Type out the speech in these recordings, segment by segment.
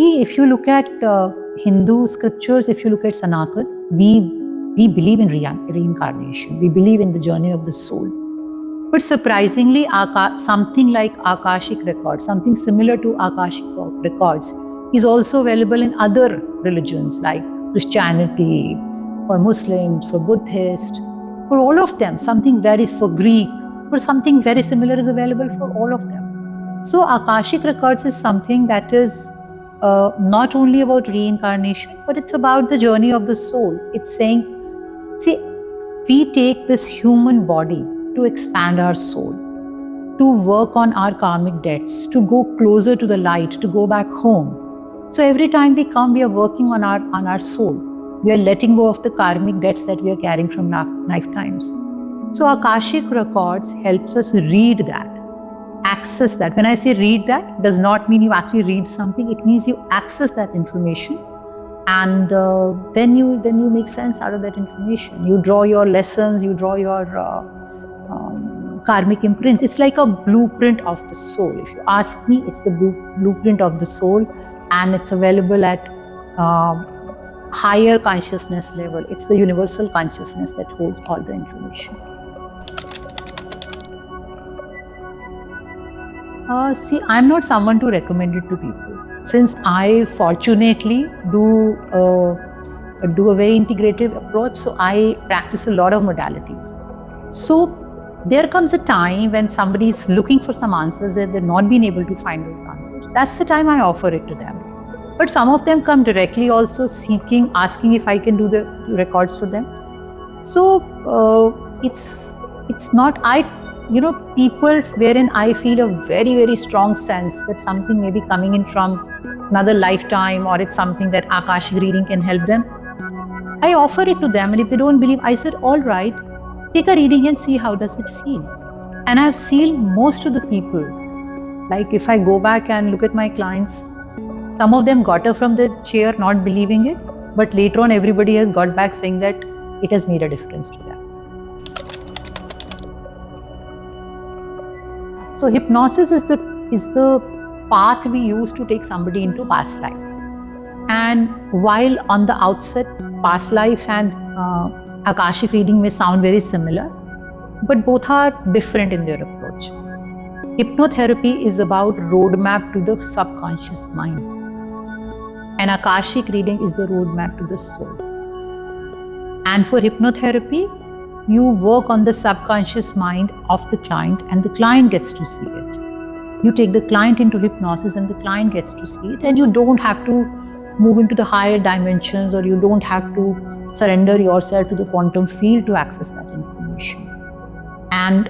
See, if you look at Hindu scriptures, if you look at Sanatan, we believe in reincarnation. We believe in the journey of the soul. But surprisingly, something like Akashic records, something similar to Akashic records, is also available in other religions like Christianity, for Muslims, for Buddhists, for all of them. Something very for Greek, for something very similar is available for all of them. So Akashic records is something that is not only about reincarnation, but it's about the journey of the soul. It's saying, see, we take this human body to expand our soul, to work on our karmic debts, to go closer to the light, to go back home. So every time we come, we are working on our soul. We are letting go of the karmic debts that we are carrying from lifetimes. So Akashic records helps us read that, access that. When I say read that, does not mean you actually read something. It means you access that information, and then you make sense out of that information. You draw your lessons, you draw your karmic imprints. It's like a blueprint of the soul. If you ask me, it's the blueprint of the soul, and it's available at higher consciousness level. It's the universal consciousness that holds all the information. See, I'm not someone to recommend it to people. Since I fortunately do a very integrative approach, so I practice a lot of modalities. So there comes a time when somebody is looking for some answers that they're not been able to find those answers. That's the time I offer it to them. But some of them come directly also seeking, asking if I can do the records for them. So it's not, people wherein I feel a very, very strong sense that something may be coming in from another lifetime, or it's something that Akashic reading can help them. I offer it to them, and if they don't believe, I said, all right, take a reading and see how does it feel. And I've seen most of the people, like if I go back and look at my clients, some of them got up from the chair not believing it, but later on everybody has got back saying that it has made a difference to them. So hypnosis is the path we use to take somebody into past life. And while on the outset, past life and Akashic reading may sound very similar, but both are different in their approach. Hypnotherapy is about roadmap to the subconscious mind, and Akashic reading is the roadmap to the soul. And for hypnotherapy, you work on the subconscious mind of the client, and the client gets to see it. You take the client into hypnosis, and the client gets to see it, and you don't have to move into the higher dimensions, or you don't have to surrender yourself to the quantum field to access that information. And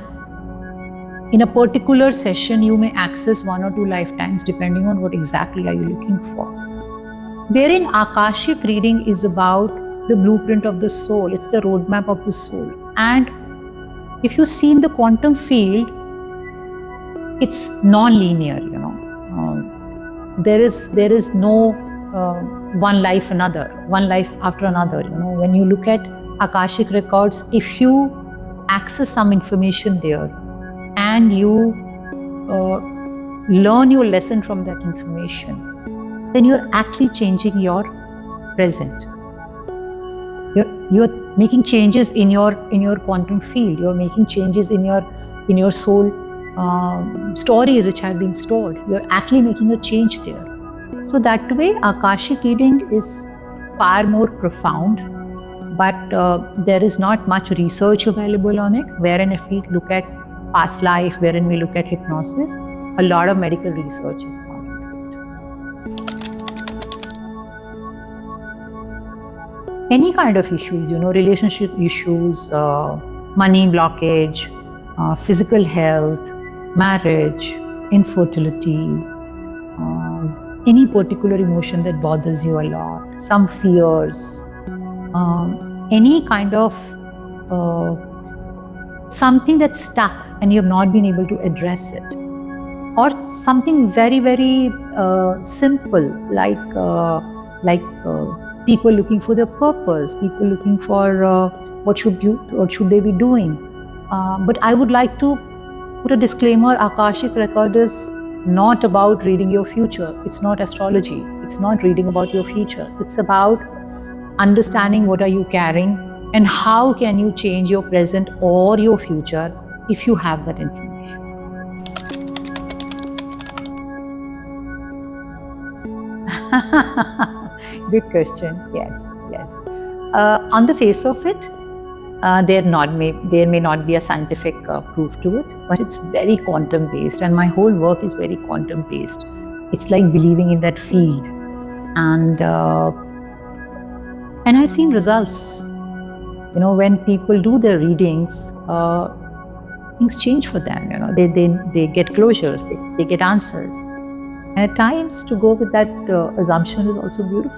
in a particular session, you may access 1 or 2 lifetimes depending on what exactly are you looking for. Wherein Akashic reading is about the blueprint of the soul, it's the roadmap of the soul. And if you see in the quantum field, it's non-linear, there is no one life after another. When you look at Akashic records, if you access some information there and you learn your lesson from that information, then you're actually changing your present. You're making changes in your quantum field. You're making changes in your soul stories which have been stored. You're actually making a change there. So that way, Akashic reading is far more profound, but there is not much research available on it. Wherein if we look at past life, wherein we look at hypnosis, a lot of medical research is on it. Any kind of issues, relationship issues, money blockage, physical health, marriage, infertility, any particular emotion that bothers you a lot, some fears, any kind of something that's stuck and you have not been able to address it, or something very, very simple like people looking for their purpose, people looking for what should they be doing. But I would like to put a disclaimer: Akashic record is not about reading your future. It's not astrology. It's not reading about your future. It's about understanding what are you carrying and how can you change your present or your future if you have that information. Good question. Yes, yes. On the face of it, there may not be a scientific proof to it, but it's very quantum based, and my whole work is very quantum based. It's like believing in that field, and I've seen results. When people do their readings, things change for them. They get closures, they get answers, and at times to go with that assumption is also beautiful.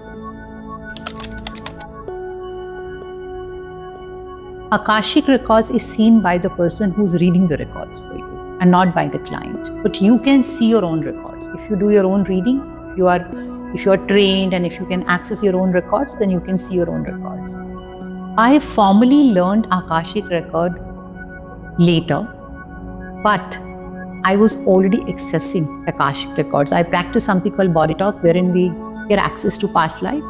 Akashic records is seen by the person who's reading the records for you and not by the client. But you can see your own records. If you do your own reading, if you are trained and if you can access your own records, then you can see your own records. I formally learned Akashic record later, but I was already accessing Akashic records. I practiced something called body talk, wherein we get access to past life.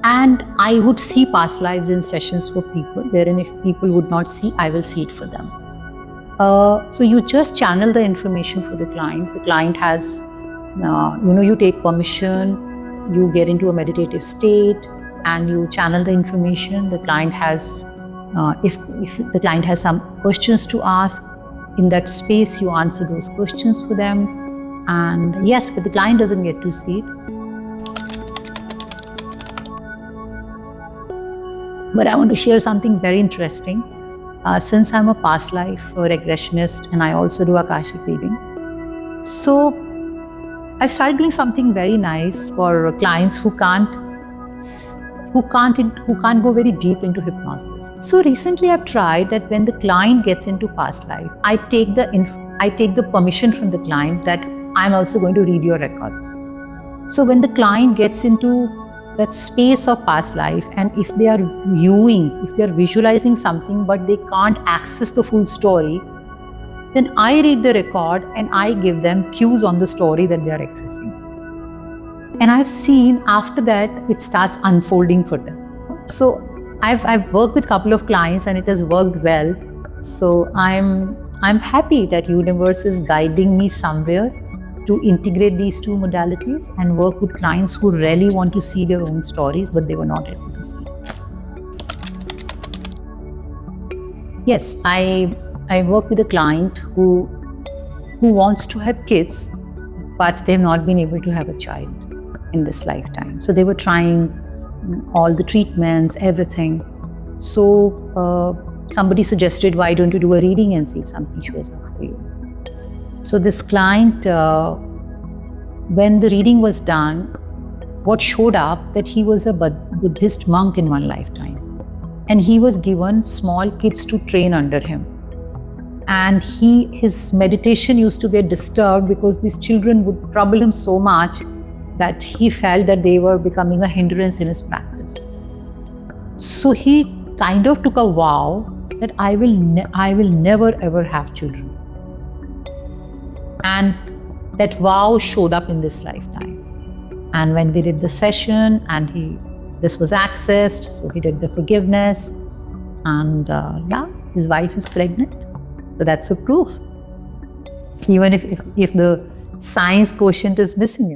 And I would see past lives in sessions for people, wherein if people would not see, I will see it for them. So you just channel the information for the client. The client has, you take permission, you get into a meditative state, and you channel the information. The client has, if the client has some questions to ask, in that space you answer those questions for them. And yes, but the client doesn't get to see it. But I want to share something very interesting. Since I'm a past life regressionist and I also do Akashic reading, so I started doing something very nice for clients who can't go very deep into hypnosis. So recently I've tried that when the client gets into past life, I take the permission from the client that I'm also going to read your records. So when the client gets into that space of past life, and if they are visualizing something but they can't access the full story, then I read the record and I give them cues on the story that they are accessing. And I've seen after that it starts unfolding for them. So I've worked with a couple of clients and it has worked well. So I'm happy that universe is guiding me somewhere to integrate these two modalities and work with clients who really want to see their own stories, but they were not able to see. Yes, I work with a client who wants to have kids, but they've not been able to have a child in this lifetime. So they were trying all the treatments, everything. So somebody suggested, why don't you do a reading and see if something shows up for you? So this client, when the reading was done, what showed up that he was a Buddhist monk in one lifetime. And he was given small kids to train under him. And his meditation used to get disturbed because these children would trouble him so much that he felt that they were becoming a hindrance in his practice. So he kind of took a vow that I will never ever have children. And that vow showed up in this lifetime. And when they did the session and this was accessed, so he did the forgiveness, and his wife is pregnant. So that's a proof. Even if the science quotient is missing.